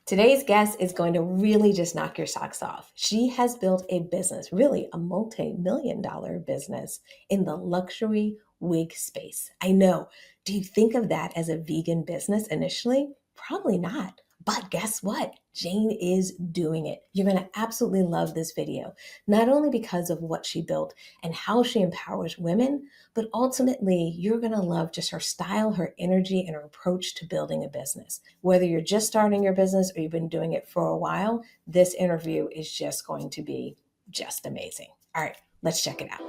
Today's guest is going to really just knock your socks off. She has built a business, really a multi-million dollar business in the luxury wig space. I know. Do you think of that as a vegan business initially? Probably not. But guess what? Jane is doing it. You're going to absolutely love this video, not only because of what she built and how she empowers women, but ultimately you're going to love just her style, her energy, and her approach to building a business. Whether you're just starting your business or you've been doing it for a while, this interview is just going to be just amazing. All right, let's check it out.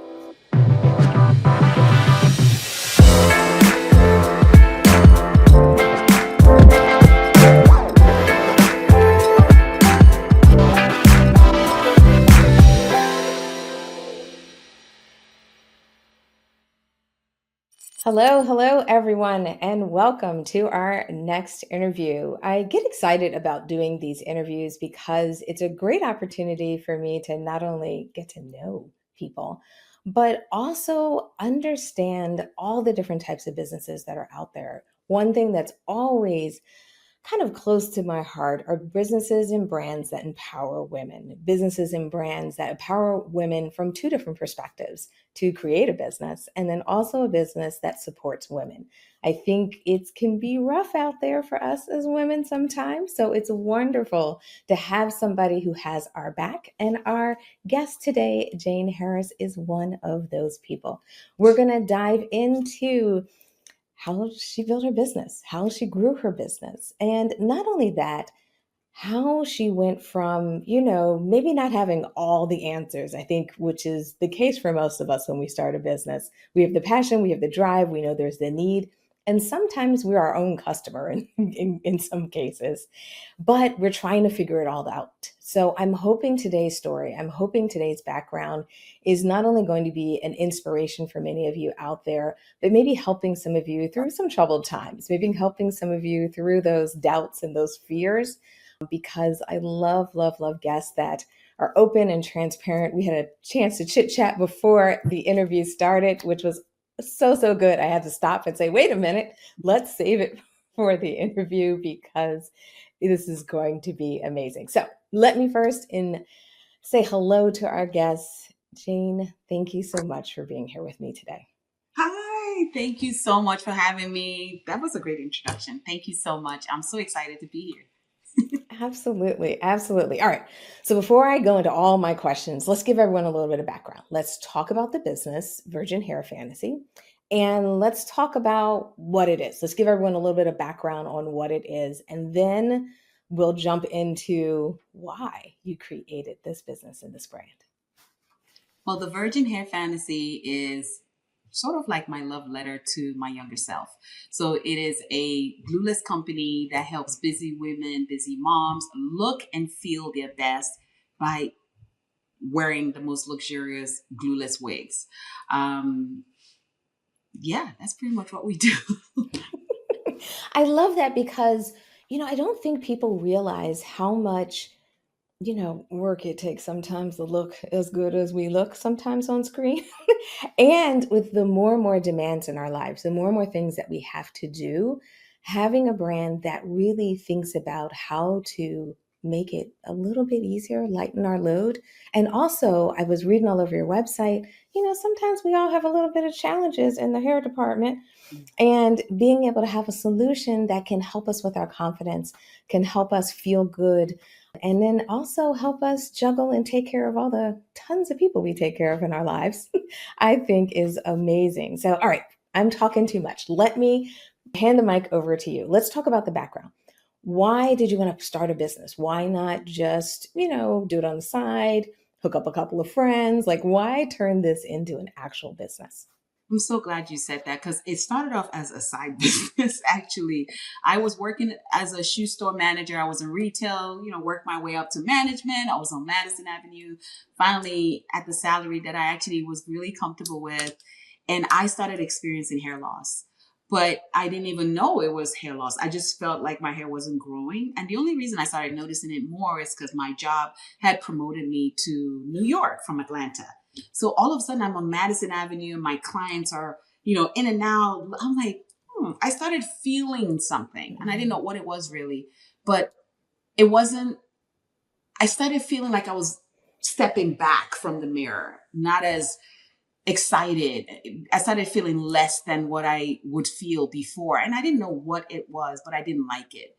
Hello, everyone, and welcome to our next interview. I get excited about doing these interviews because it's a great opportunity for me to not only get to know people, but also understand all the different types of businesses that are out there. One thing that's always kind of close to my heart are businesses and brands that empower women, businesses and brands that empower women from two different perspectives to create a business, and then also a business that supports women. I think it can be rough out there for us as women sometimes. So it's wonderful to have somebody who has our back. And our guest today, Jane Harris, is one of those people. We're going to dive into how she built her business, how she grew her business. And not only that, how she went from, maybe not having all the answers, I think, which is the case for most of us when we start a business. We have the passion, we have the drive, we know there's the need. And sometimes we're our own customer in some cases, but we're trying to figure it all out. So I'm hoping today's story, I'm hoping today's background is not only going to be an inspiration for many of you out there, but maybe helping some of you through some troubled times, maybe helping some of you through those doubts and those fears, because I love guests that are open and transparent. We had a chance to chit chat before the interview started, which was so good. I had to stop and say, wait a minute, let's save it for the interview because this is going to be amazing. So let me first say hello to our guests. Jane, thank you so much for being here with me today. Hi, thank you so much for having me. That was a great introduction. Thank you so much. I'm so excited to be here. Absolutely. All right. So before I go into all my questions, let's give everyone a little bit of background. Let's talk about the business, Virgin Hair Fantasy, and let's talk about what it is. Let's give everyone a little bit of background on what it is, and then we'll jump into why you created this business and this brand. Well, the Virgin Hair Fantasy is sort of like my love letter to my younger self. So it is a glueless company that helps busy women, busy moms look and feel their best by wearing the most luxurious glueless wigs. Yeah, that's pretty much what we do. I love that because, I don't think people realize how much work it takes sometimes to look as good as we look sometimes on screen. And with the more and more demands in our lives, the more and more things that we have to do, having a brand that really thinks about how to make it a little bit easier, lighten our load. And also, I was reading all over your website, sometimes we all have a little bit of challenges in the hair department. And being able to have a solution that can help us with our confidence, can help us feel good, and then also help us juggle and take care of all the tons of people we take care of in our lives, I think is amazing. So, all right, I'm talking too much. Let me hand the mic over to you. Let's talk about the background. Why did you want to start a business? Why not just, do it on the side, hook up a couple of friends? Like, why turn this into an actual business? I'm so glad you said that because it started off as a side business. Actually, I was working as a shoe store manager. I was in retail, worked my way up to management. I was on Madison Avenue, finally at the salary that I actually was really comfortable with. And I started experiencing hair loss, but I didn't even know it was hair loss. I just felt like my hair wasn't growing. And the only reason I started noticing it more is because my job had promoted me to New York from Atlanta. So all of a sudden I'm on Madison Avenue and my clients are, in and out. I'm like, I started feeling something and I didn't know what it was really, but it wasn't, I started feeling like I was stepping back from the mirror, not as excited. I started feeling less than what I would feel before. And I didn't know what it was, but I didn't like it.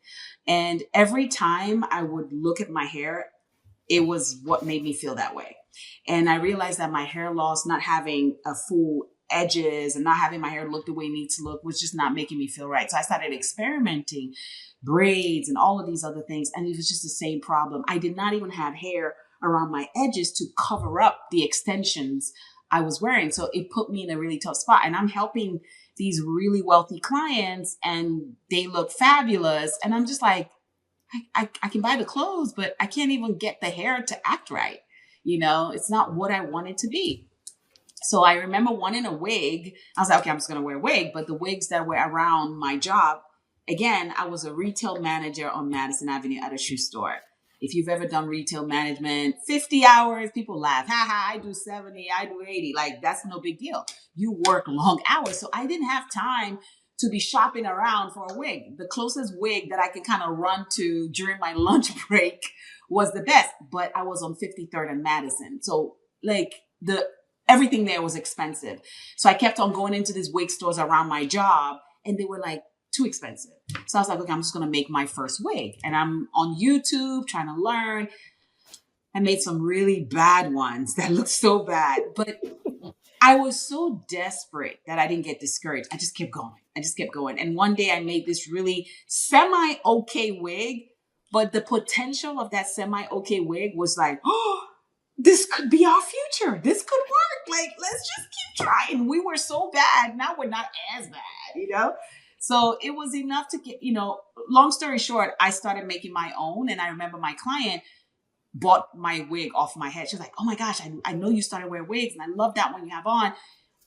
And every time I would look at my hair, it was what made me feel that way. And I realized that my hair loss, not having a full edges and not having my hair look the way it needs to look, was just not making me feel right. So I started experimenting braids and all of these other things. And it was just the same problem. I did not even have hair around my edges to cover up the extensions I was wearing. So it put me in a really tough spot. And I'm helping these really wealthy clients and they look fabulous. And I'm just like, I can buy the clothes, but I can't even get the hair to act right. You know, it's not what I want it to be. So I remember wanting a wig. I was like, okay, I'm just going to wear a wig. But the wigs that were around my job, again, I was a retail manager on Madison Avenue at a shoe store. If you've ever done retail management, 50 hours, people laugh. Ha ha, I do 70, I do 80. Like, that's no big deal. You work long hours. So I didn't have time to be shopping around for a wig. The closest wig that I could kind of run to during my lunch break was the best, but I was on 53rd and Madison. So like everything there was expensive. So I kept on going into these wig stores around my job and they were like too expensive. So I was like, okay, I'm just going to make my first wig. And I'm on YouTube trying to learn. I made some really bad ones that looked so bad, but I was so desperate that I didn't get discouraged. I just kept going. I just kept going. And one day I made this really semi okay wig, but the potential of that semi okay wig was like, oh, this could be our future. This could work. Like, let's just keep trying. We were so bad. Now we're not as bad, you know? So it was enough to get, long story short, I started making my own. And I remember my client bought my wig off my head. She was like, oh my gosh, I know you started wearing wigs and I love that one you have on.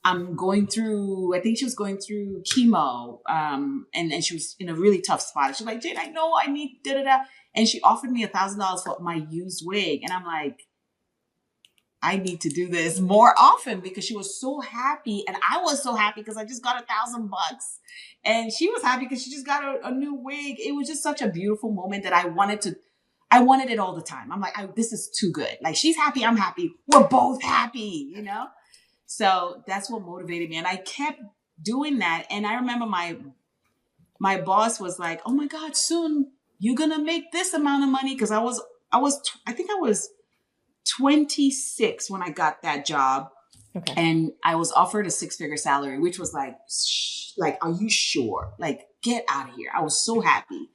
I'm going through, I think she was going through chemo. And she was in a really tough spot. She was like, Jane, I know I need da da da. And she offered me $1,000 for my used wig. And I'm like, I need to do this more often because she was so happy. And I was so happy because I just got $1,000. And she was happy because she just got a new wig. It was just such a beautiful moment that I wanted it all the time. I'm like, this is too good. Like, she's happy, I'm happy. We're both happy, you know? So that's what motivated me. And I kept doing that. And I remember my boss was like, oh my God, soon you're going to make this amount of money. Cause I think I was 26 when I got that job. Okay. And I was offered a 6-figure salary, which was like, are you sure? Like, get out of here. I was so happy.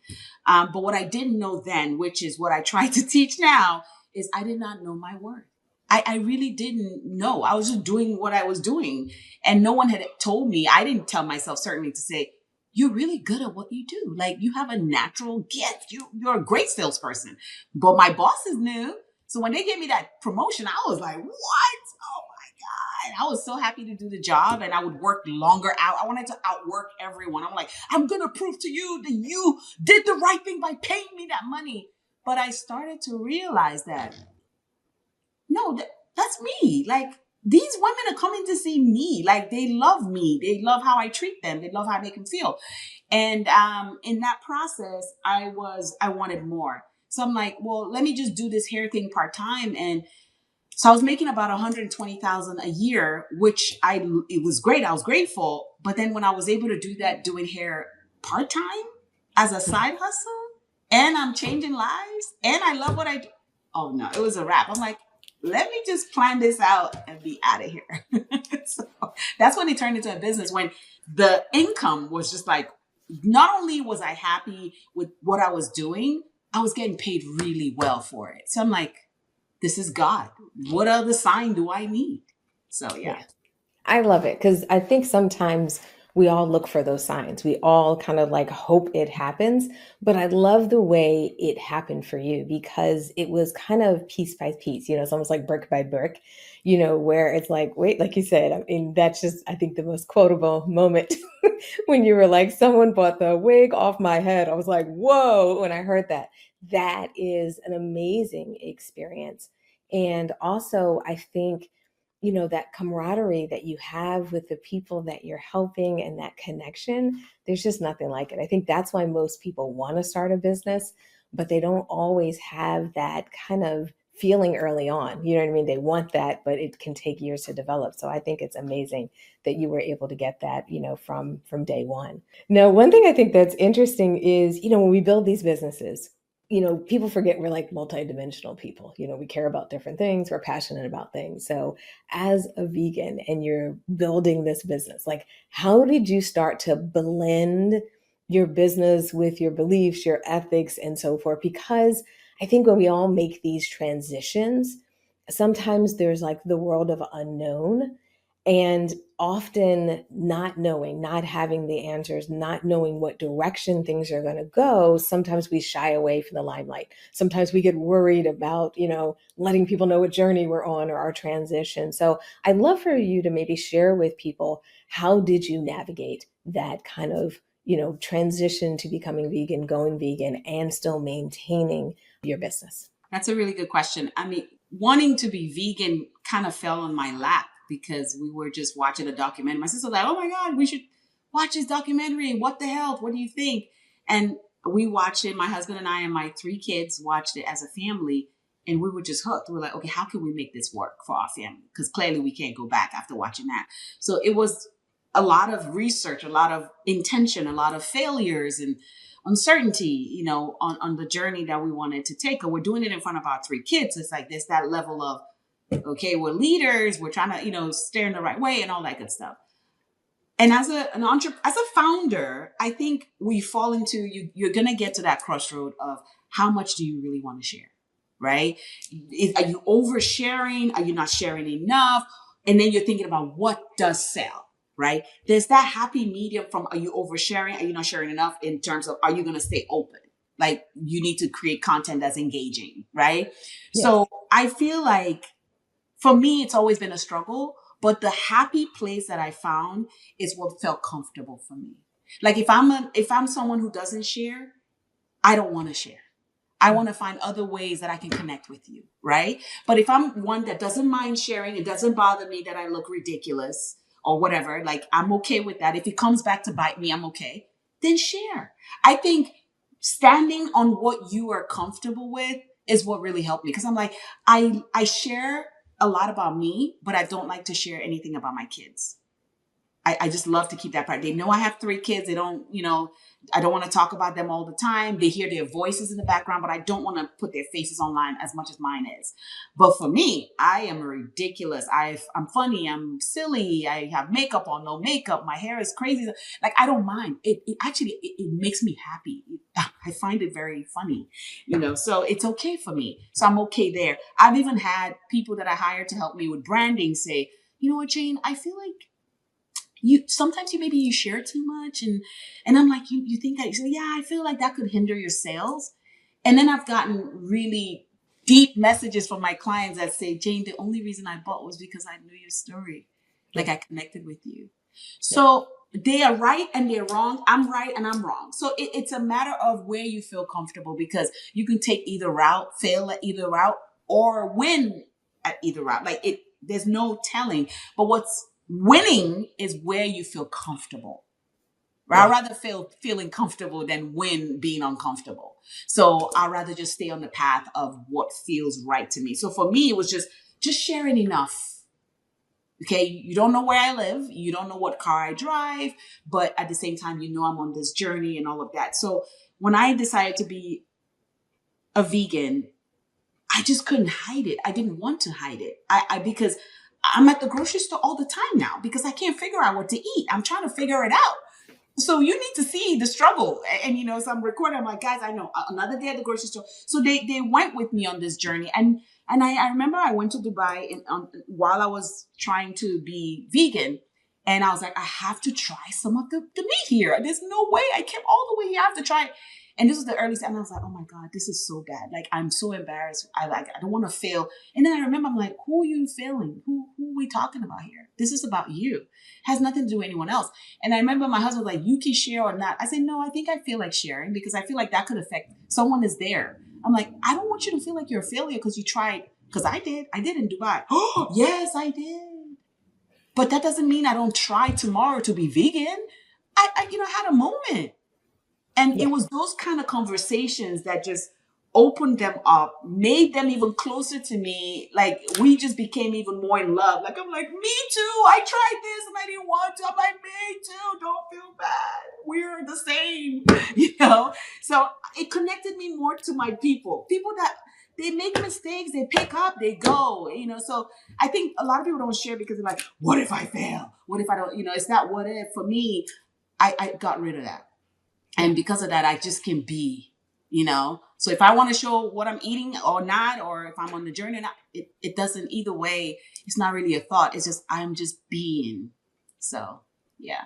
But what I didn't know then, which is what I try to teach now, is I did not know my worth. I really didn't know. I was just doing what I was doing. And no one had told me. I didn't tell myself certainly to say, you're really good at what you do. Like, you have a natural gift. You're a great salesperson. But my bosses knew. So when they gave me that promotion, I was like, what? Oh my God. I was so happy to do the job and I would work longer out. I wanted to outwork everyone. I'm like, I'm going to prove to you that you did the right thing by paying me that money. But I started to realize that, no, that's me. Like, these women are coming to see me. Like, they love me. They love how I treat them. They love how I make them feel. And in that process, I wanted more. So I'm like, well, let me just do this hair thing part-time. And so I was making about $120,000 a year, which it was great. I was grateful. But then when I was able to do that, doing hair part-time as a side hustle, and I'm changing lives, and I love what I do. Oh no, it was a wrap. I'm like, let me just plan this out and be out of here. So that's when it turned into a business, when the income was just like, not only was I happy with what I was doing, I was getting paid really well for it. So I'm like, this is God. What other sign do I need? So yeah. I love it because I think sometimes we all look for those signs. We all kind of like hope it happens. But I love the way it happened for you because it was kind of piece by piece. It's almost like brick by brick, where it's like, wait, like you said, I mean, that's just, I think, the most quotable moment when you were like, someone bought the wig off my head. I was like, whoa, when I heard that. That is an amazing experience. And also, I think, that camaraderie that you have with the people that you're helping and that connection, there's just nothing like it. I think that's why most people want to start a business. but they don't always have that kind of feeling early on. You know what I mean? They want that, but it can take years to develop. So I think it's amazing that you were able to get that, from day one. Now, one thing I think that's interesting is, when we build these businesses, people forget we're like multidimensional people. We care about different things, we're passionate about things. So, as a vegan and you're building this business, like, how did you start to blend your business with your beliefs, your ethics, and so forth? Because I think when we all make these transitions, sometimes there's like the world of unknown, and often not knowing, not having the answers, not knowing what direction things are going to go, sometimes we shy away from the limelight. Sometimes we get worried about, letting people know what journey we're on or our transition. So I'd love for you to maybe share with people, how did you navigate that kind of, transition to becoming vegan, going vegan, and still maintaining your business? That's a really good question. I mean, wanting to be vegan kind of fell on my lap because we were just watching a documentary. My sister was like, "Oh my God, we should watch this documentary. What the hell? What do you think?" And we watched it. My husband and I and my three kids watched it as a family, and we were just hooked. We were like, "Okay, how can we make this work for our family?" Because clearly we can't go back after watching that. So it was a lot of research, a lot of intention, a lot of failures, and uncertainty, on the journey that we wanted to take. And we're doing it in front of our three kids. It's like there's that level of, okay, we're leaders, we're trying to, steer in the right way and all that good stuff. And as as a founder, I think we fall into, you're gonna get to that crossroad of how much do you really want to share, right? Are you oversharing? Are you not sharing enough? And then you're thinking about what does sell, right? There's that happy medium from, are you oversharing? Are you not sharing enough, in terms of, are you going to stay open? Like, you need to create content that's engaging, right? Yes. So I feel like for me, it's always been a struggle, but the happy place that I found is what felt comfortable for me. Like, if I'm someone who doesn't share, I don't want to share. I want to find other ways that I can connect with you, right? But if I'm one that doesn't mind sharing, it doesn't bother me that I look ridiculous or whatever, like, I'm okay with that. If it comes back to bite me, I'm okay. Then share. I think standing on what you are comfortable with is what really helped me, because I'm like, I share a lot about me, but I don't like to share anything about my kids. I just love to keep that part. They know I have three kids. They don't, I don't want to talk about them all the time. They hear their voices in the background, but I don't want to put their faces online as much as mine is. But for me, I am ridiculous. I'm funny. I'm silly. I have makeup on, no makeup. My hair is crazy. Like, I don't mind. It actually, it makes me happy. I find it very funny, so it's okay for me. So I'm okay there. I've even had people that I hired to help me with branding say, "You know what, Jane, I feel like you sometimes maybe you share too much," and I'm like, you think that? So yeah, I feel like that could hinder your sales. And then I've gotten really deep messages from my clients that say, "Jane, the only reason I bought was because I knew your story. Like, Yeah. I connected with you." Yeah. So they are right and they're wrong. I'm right and I'm wrong. So it's a matter of where you feel comfortable, because you can take either route, fail at either route, or win at either route. Like, there's no telling. But what's winning is where you feel comfortable. I'd Yeah. rather feeling comfortable than win being uncomfortable. So I'd rather just stay on the path of what feels right to me. So for me, it was just sharing enough. Okay, you don't know where I live, you don't know what car I drive, but at the same time, I'm on this journey and all of that. So when I decided to be a vegan, I just couldn't hide it. I didn't want to hide it. I because I'm at the grocery store all the time now because I can't figure out what to eat. I'm trying to figure it out. So you need to see the struggle. And so I'm recording. I'm like, guys, I know, another day at the grocery store. So they went with me on this journey. And I remember I went to Dubai while I was trying to be vegan. And I was like, I have to try some of the meat here. There's no way. I came all the way here. I have to try it. And this was the early time. And I was like, oh my God, this is so bad. Like, I'm so embarrassed. I don't want to fail. And then I remember, I'm like, who are you failing? Who are we talking about here? This is about you. It has nothing to do with anyone else. And I remember my husband was like, you can share or not. I said, no, I think I feel like sharing because I feel like that could affect someone is there. I'm like, I don't want you to feel like you're a failure because you tried. Because I did. I did in Dubai. Oh, yes, I did. But that doesn't mean I don't try tomorrow to be vegan. I had a moment. And it Yeah. was those kind of conversations that just opened them up, made them even closer to me. Like we just became even more in love. Like I'm like, me too. I tried this and I didn't want to. I'm like, me too. Don't feel bad. We're the same, you know. So it connected me more to my people. People that they make mistakes, they pick up, they go, you know. So I think a lot of people don't share because they're like, what if I fail? What if I don't? You know, it's not what if. For me, I got rid of that. Yeah. And because of that, I just can be, you know. So if I want to show what I'm eating or not, or if I'm on the journey or not, it doesn't either way. It's not really a thought. It's just I'm just being. So yeah.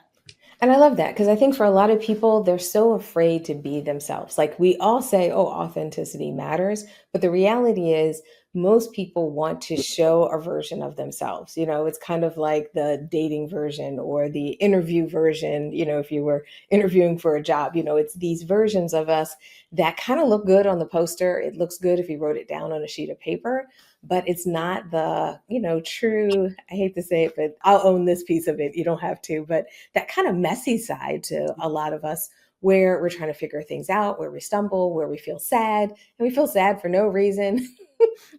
And I love that because I think for a lot of people, they're so afraid to be themselves. Like we all say, oh, authenticity matters. But the reality is, most people want to show a version of themselves. You know, it's kind of like the dating version or the interview version. You know, if you were interviewing for a job, you know, it's these versions of us that kind of look good on the poster. It looks good if you wrote it down on a sheet of paper, but it's not the, you know, true. I hate to say it, but I'll own this piece of it. You don't have to, but that kind of messy side to a lot of us where we're trying to figure things out, where we stumble, where we feel sad, and we feel sad for no reason.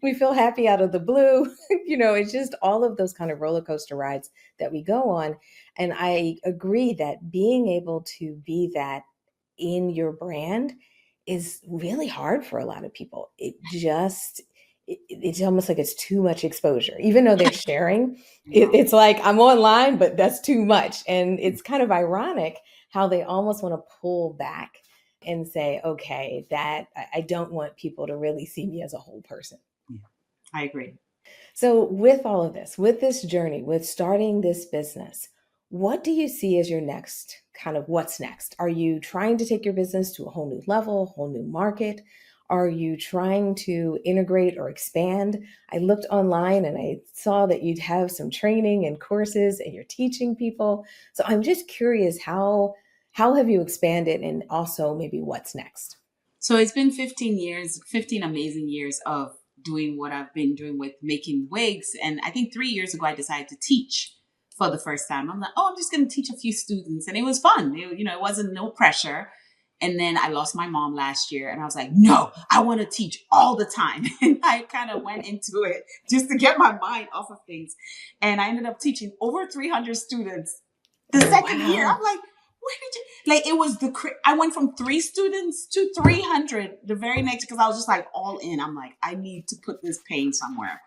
We feel happy out of the blue. You know, it's just all of those kind of roller coaster rides that we go on. And I agree that being able to be that in your brand is really hard for a lot of people. It's almost like it's too much exposure. Even though they're sharing, Yeah. it's like I'm online, but that's too much. And it's kind of ironic how they almost want to pull back and say, okay, that I don't want people to really see me as a whole person. Yeah. I agree. So, with all of this, with this journey, with starting this business, what do you see as your next kind of what's next? Are you trying to take your business to a whole new level, whole new market? Are you trying to integrate or expand? I looked online and I saw that you'd have some training and courses and you're teaching people. So I'm just curious how have you expanded and also maybe what's next? So it's been 15 years, 15 amazing years of doing what I've been doing with making wigs. And I think 3 years ago, I decided to teach for the first time. I'm like, oh, I'm just going to teach a few students. And it was fun. You know, it wasn't no pressure. And then I lost my mom last year and I was like, no, I want to teach all the time. And I kind of went into it just to get my mind off of things. And I ended up teaching over 300 students the Oh, second year. I'm wow. like, where did you, like, it was I went from 3 students to 300 the very next, because I was just like all in. I'm like, I need to put this pain somewhere.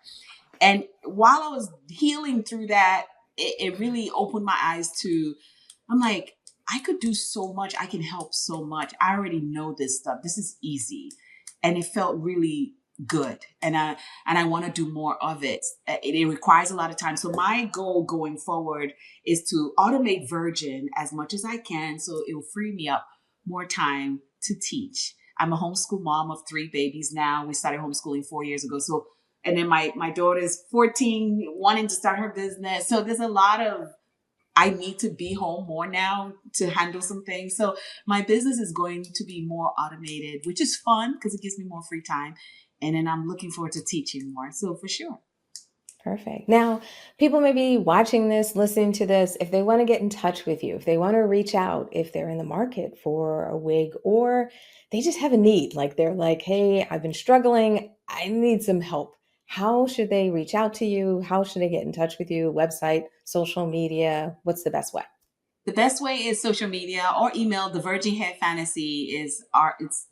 And while I was healing through that, it really opened my eyes to, I'm like, I could do so much. I can help so much. I already know this stuff. This is easy. And it felt really good. And I want to do more of it. It requires a lot of time. So my goal going forward is to automate Virgin as much as I can. So it will free me up more time to teach. I'm a homeschool mom of 3 babies now. We started homeschooling 4 years ago. So, and then my daughter's 14, wanting to start her business. So there's a lot of, I need to be home more now to handle some things. So my business is going to be more automated, which is fun because it gives me more free time. And then I'm looking forward to teaching more. So for sure. Perfect. Now, people may be watching this, listening to this. If they want to get in touch with you, if they want to reach out, if they're in the market for a wig or they just have a need, like they're like, hey, I've been struggling, I need some help. How should they reach out to you? How should they get in touch with you? Website, social media? What's the best way? The best way is social media or email. The Virgin Hair Fantasy is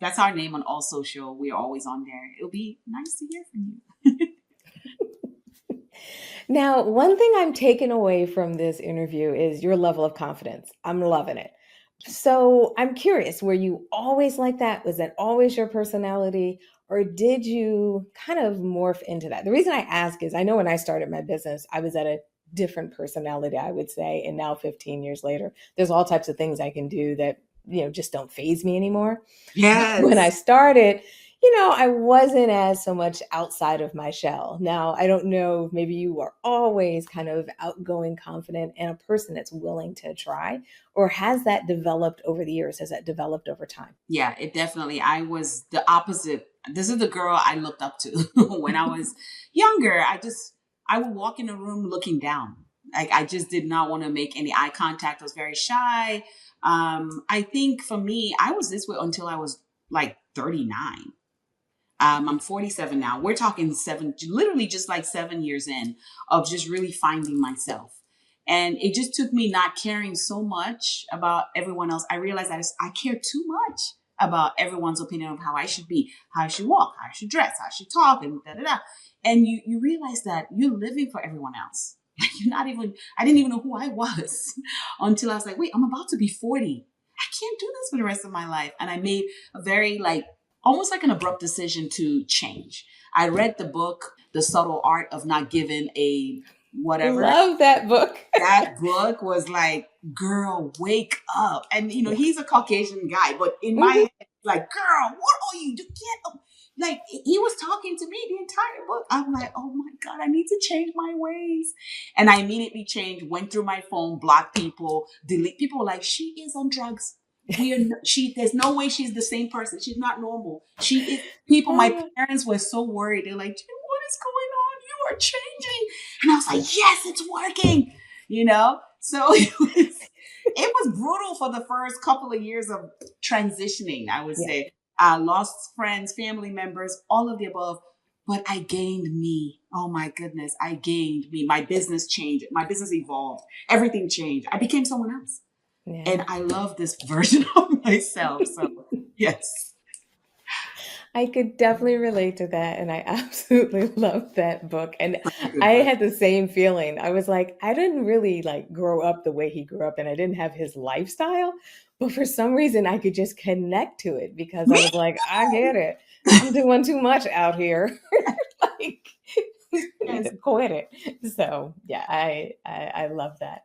that's our name on all social. We're always on there. It'll be nice to hear from you. Now, one thing I'm taking away from this interview is your level of confidence. I'm loving it. So I'm curious, were you always like that? Was that always your personality? Or did you kind of morph into that? The reason I ask is I know when I started my business, I was at a different personality, I would say. And now 15 years later, there's all types of things I can do that, you know, just don't phase me anymore. But when I Yes. started, you know, I wasn't as so much outside of my shell. Now, I don't know, maybe you are always kind of outgoing, confident, and a person that's willing to try, or has that developed over the years? Has that developed over time? Yeah, it definitely. I was the opposite. This is the girl I looked up to when I was younger. I would walk in a room looking down. Like I just did not want to make any eye contact. I was very shy. I think for me, I was this way until I was like 39. I'm 47 now. We're talking literally just like 7 years in of just really finding myself. And it just took me not caring so much about everyone else. I realized that I care too much about everyone's opinion of how I should be, how I should walk, how I should dress, how I should talk, and da da da. And you realize that you're living for everyone else. Like you're not even, I didn't even know who I was until I was like, wait, I'm about to be 40. I can't do this for the rest of my life. And I made a very like, almost like an abrupt decision to change. I read the book, The Subtle Art of Not Giving a Whatever. Love that book. That book was like, girl, wake up. And, you know, Yeah. he's a Caucasian guy, but in my Mhm. head, like, girl, what are you doing? Get up. Like, he was talking to me the entire book. I'm like, oh my God, I need to change my ways. And I immediately changed, went through my phone, blocked people, delete people. Were like, she is on drugs. There's no way she's the same person. She's not normal. She is people. My Ah, parents were so worried. They're like, Jim, what is going on? You are changing. And I was like, yes, it's working, you know? So it was brutal for the first couple of years of transitioning, I would yeah. say. I lost friends, family members, all of the above, but I gained me. Oh my goodness, I gained me. My business changed. My business evolved. Everything changed. I became someone else. Yeah. And I love this version of myself. So, yes. I could definitely relate to that, and I absolutely love that book, and Such a good I book. had the same feeling. I was like, I didn't really, like, grow up the way he grew up, and I didn't have his lifestyle, but for some reason, I could just connect to it because I Me was like, "I too. get it. I'm doing too much out here. Like, I need Yes. to quit it." So, yeah, I love that.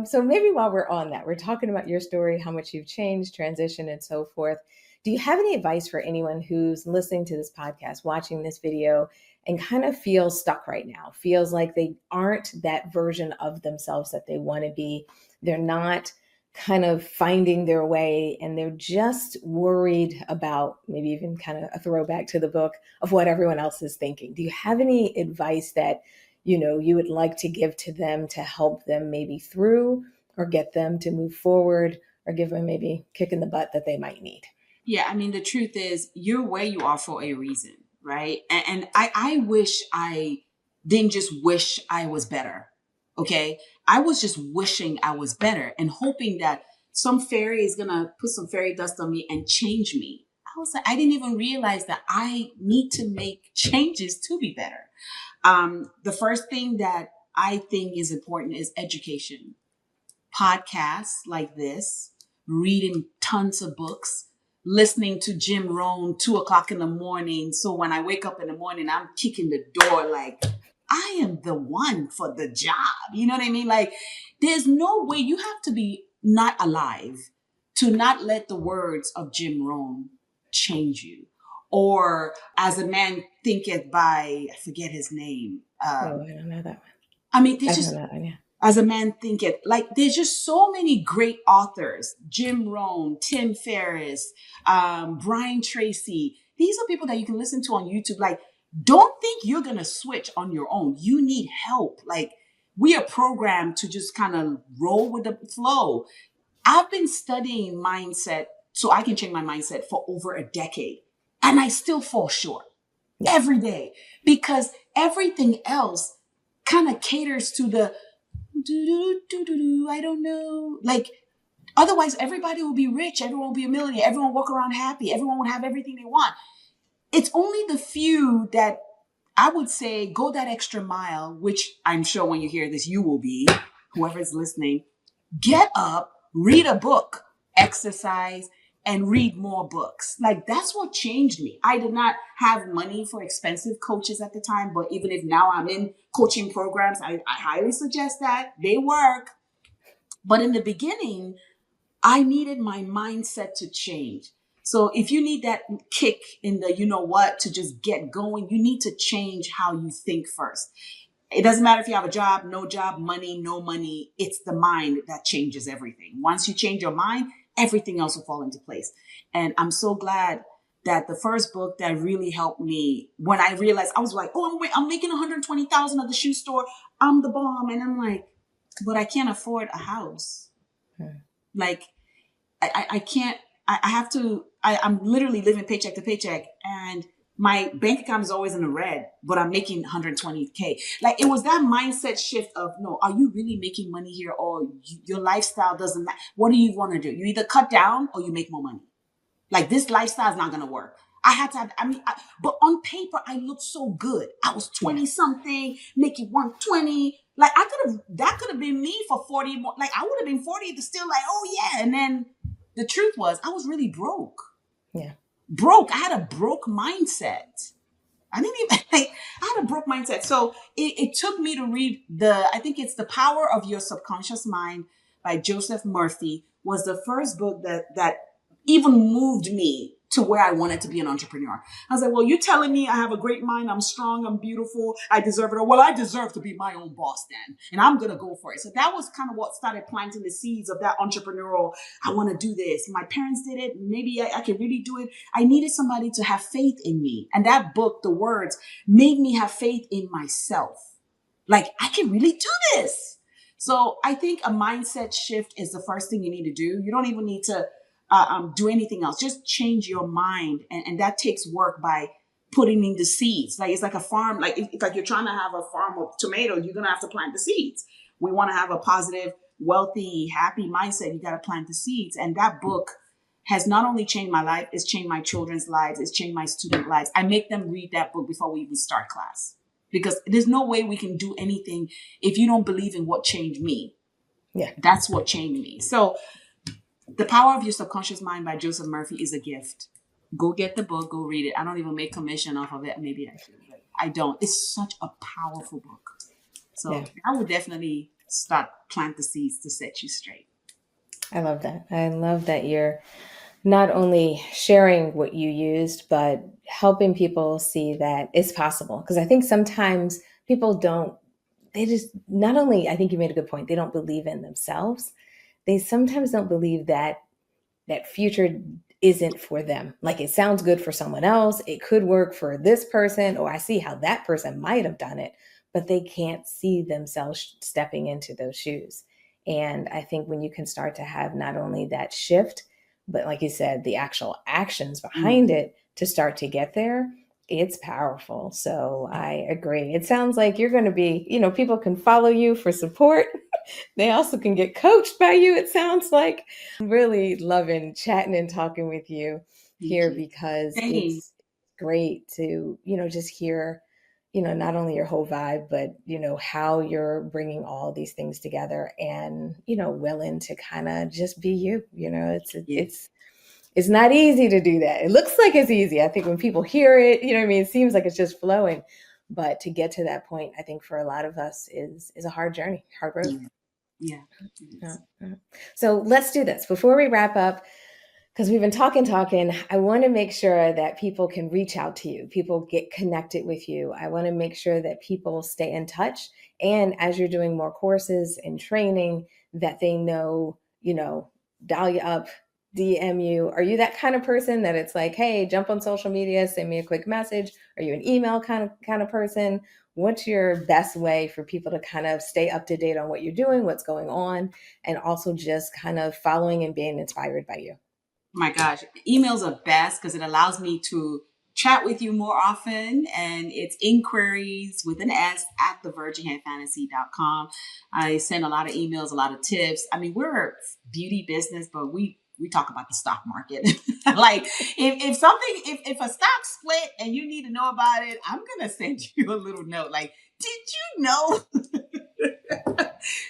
So maybe while we're on that, we're talking about your story, how much you've changed, transitioned, and so forth. Do you have any advice for anyone who's listening to this podcast, watching this video, and kind of feels stuck right now, feels like they aren't that version of themselves that they want to be? They're not kind of finding their way and they're just worried about maybe even kind of a throwback to the book of what everyone else is thinking. Do you have any advice that you would like to give to them to help them maybe through or get them to move forward or give them maybe kick in the butt that they might need? Yeah, I mean, the truth is, you're where you are for a reason, right? And I wish I didn't just wish I was better. Okay. I was just wishing I was better and hoping that some fairy is going to put some fairy dust on me and change me. I was like, I didn't even realize that I need to make changes to be better. The first thing that I think is important is education. Podcasts like this, reading tons of books, listening to Jim Rohn 2 o'clock in the morning. So when I wake up in the morning, I'm kicking the door like, I am the one for the job. You know what I mean? Like, there's no way you have to be not alive to not let the words of Jim Rohn change you. Or as a man thinketh by, I forget his name. Oh, I don't know that one. I mean, there's I don't just know that one. Yeah. as a man thinketh. Like there's just so many great authors: Jim Rohn, Tim Ferriss, Brian Tracy. These are people that you can listen to on YouTube. Like, don't think you're gonna switch on your own. You need help. Like, we are programmed to just kind of roll with the flow. I've been studying mindset so I can change my mindset for over a decade, and I still fall short Yeah. every day because everything else kind of caters to the I don't know. Like, otherwise, everybody will be rich. Everyone will be a millionaire. Everyone will walk around happy. Everyone would have everything they want. It's only the few that I would say go that extra mile, which I'm sure when you hear this, you will be, whoever's listening. Get up, read a book, exercise, and read more books. Like, that's what changed me. I did not have money for expensive coaches at the time, but even if now I'm in coaching programs, I highly suggest that they work. But in the beginning, I needed my mindset to change. So if you need that kick in the, you know what, to just get going, you need to change how you think first. It doesn't matter if you have a job, no job, money, no money. It's the mind that changes everything. Once you change your mind, everything else will fall into place. And I'm so glad that the first book that really helped me, when I realized, I was like, oh, I'm making 120,000 at the shoe store. I'm the bomb. And I'm like, but I can't afford a house. Hmm. Like, I can't, I have to, I'm literally living paycheck to paycheck. And my bank account is always in the red, but I'm making 120K. Like, it was that mindset shift of, no, are you really making money here, or your lifestyle doesn't matter? What do you want to do? You either cut down or you make more money. Like, this lifestyle is not going to work. I had to have, but on paper, I looked so good. I was Yeah. 20 something, making 120. Like, that could have been me for 40 more. Like, I would have been 40 to still like, oh yeah. And then the truth was, I was really broke. Yeah. Broke. I had a broke mindset. I didn't even, like, I had a broke mindset. So it took me to read I think it's The Power of Your Subconscious Mind by Joseph Murphy, was the first book that even moved me to where I wanted to be an entrepreneur. I was like, well, you're telling me I have a great mind, I'm strong, I'm beautiful, I deserve it. Or, well, I deserve to be my own boss then, and I'm going to go for it. So that was kind of what started planting the seeds of that entrepreneurial, I want to do this. My parents did it. Maybe I can really do it. I needed somebody to have faith in me. And that book, the words, made me have faith in myself. Like, I can really do this. So I think a mindset shift is the first thing you need to do. You don't even need to do anything else. Just change your mind. And that takes work by putting in the seeds. Like, it's like a farm. Like, if like you're trying to have a farm of tomatoes, you're going to have to plant the seeds. We want to have a positive, wealthy, happy mindset. You got to plant the seeds. And that book has not only changed my life, it's changed my children's lives, it's changed my student lives. I make them read that book before we even start class, because there's no way we can do anything if you don't believe in what changed me. Yeah. That's what changed me. So The Power of Your Subconscious Mind by Joseph Murphy is a gift. Go get the book, go read it. I don't even make commission off of it. Maybe I should, but I don't. It's such a powerful book. So Yeah. I would definitely plant the seeds to set you straight. I love that. I love that you're not only sharing what you used, but helping people see that it's possible. Because I think sometimes people don't, they just, not only, I think you made a good point, they don't believe in themselves. They sometimes don't believe that that future isn't for them. Like, it sounds good for someone else. It could work for this person, or I see how that person might have done it, but they can't see themselves stepping into those shoes. And I think when you can start to have not only that shift, but like you said, the actual actions Mm. behind it to start to get there, it's powerful. So I agree. It sounds like you're going to be, people can follow you for support. They also can get coached by you, it sounds like. I'm really loving chatting and talking with you Thank here you. because Same. it's great to, just hear, not only your whole vibe, but, how you're bringing all these things together and, willing to kind of just be you. Yeah. It's not easy to do that. It looks like it's easy. I think when people hear it, what I mean, it seems like it's just flowing. But to get to that point, I think for a lot of us is a hard journey, hard road. Yeah. Yeah. Yeah, yeah. So let's do this before we wrap up, because we've been talking. I want to make sure that people can reach out to you, people get connected with you. I want to make sure that people stay in touch. And as you're doing more courses and training, that they know, dial you up, DM you. Are you that kind of person that it's like, hey, jump on social media, send me a quick message? Are you an email kind of person? What's your best way for people to kind of stay up to date on what you're doing, what's going on, and also just kind of following and being inspired by you? My gosh, emails are best because it allows me to chat with you more often. And it's inquiries with an S at thevirginheadfantasy.com. I send a lot of emails, a lot of tips. I mean, we're a beauty business, but we talk about the stock market. Like, if something, if a stock split and you need to know about it, I'm gonna send you a little note like, did you know?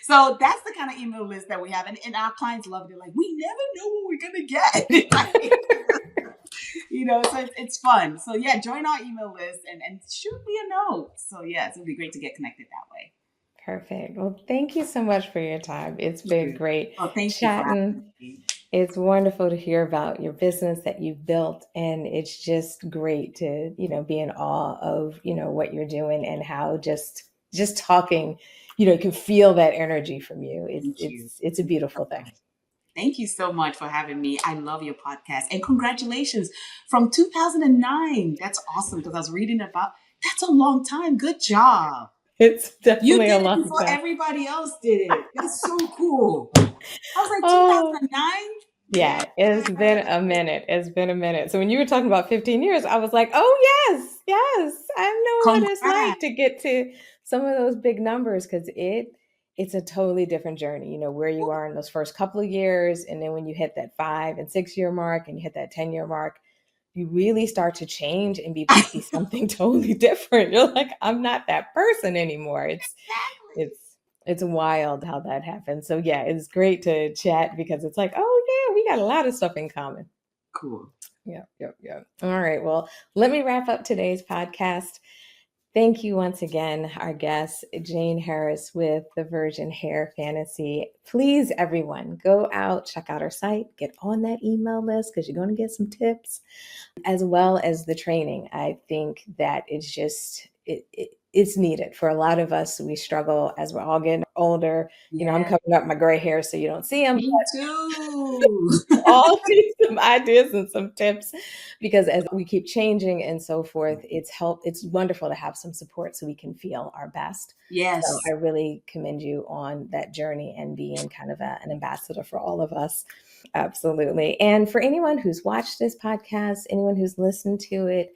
So that's the kind of email list that we have. And our clients love it. They're like, we never know what we're going to get. Like, so it's fun. So yeah, join our email list and shoot me a note. So yes, it'd be great to get connected that way. Perfect. Well, thank you so much for your time. It's been great Oh, thank you for chatting. having me. It's wonderful to hear about your business that you've built. And it's just great to, be in awe of, what you're doing and how just talking, you can feel that energy from you. It's Thank you. it's it's a beautiful thing. Thank you so much for having me. I love your podcast and congratulations from 2009. That's awesome because I was reading about that's a long time. Good job. It's You definitely a did it long before time. everybody else did it. That's so cool. I was like Oh, 2009. Yeah, it's been a minute. It's been a minute. So when you were talking about 15 years, I was like, oh, yes, yes. I know what it's like Congrats. to get to some of those big numbers because it's a totally different journey, where you are in those first couple of years. And then when you hit that 5 and 6 year mark and you hit that 10-year mark, you really start to change and be something totally different. You're like, I'm not that person anymore. Exactly. It's it's wild how that happens. So yeah, it's great to chat because it's like, oh yeah, we got a lot of stuff in common. Cool. Yeah, yep, yep. All right. Well, let me wrap up today's podcast. Thank you once again, our guest, Jane Harris with the Virgin Hair Fantasy. Please, everyone, go out, check out our site, get on that email list because you're going to get some tips as well as the training. I think that it's just it's needed for a lot of us. We struggle as we're all getting older. I'm Yeah. covering up my gray hair so you don't see them. Me too. All need some ideas and some tips because as we keep changing and so forth, it's wonderful to have some support so we can feel our best. So I Yes. really commend you on that journey and being kind of an ambassador for all of us. Absolutely. And for anyone who's watched this podcast, anyone who's listened to it,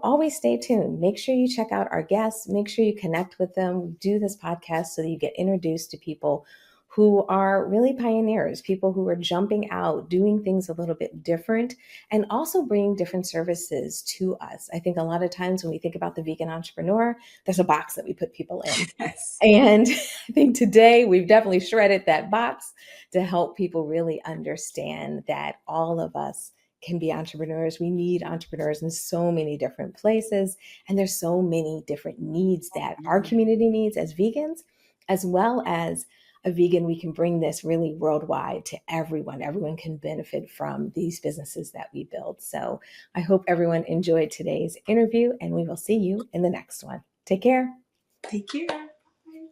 always stay tuned. Make sure you check out our guests. Make sure you connect with them. We do this podcast so that you get introduced to people who are really pioneers, people who are jumping out, doing things a little bit different, and also bringing different services to us. I think a lot of times when we think about the vegan entrepreneur, there's a box that we put people in. Yes. And I think today we've definitely shredded that box to help people really understand that all of us can be entrepreneurs. We need entrepreneurs in so many different places. And there's so many different needs that our Mhm. community needs as vegans, as well as a vegan, we can bring this really worldwide to everyone. Everyone can benefit from these businesses that we build. So I hope everyone enjoyed today's interview, and we will see you in the next one. Take care. Take care.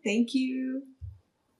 Thank you.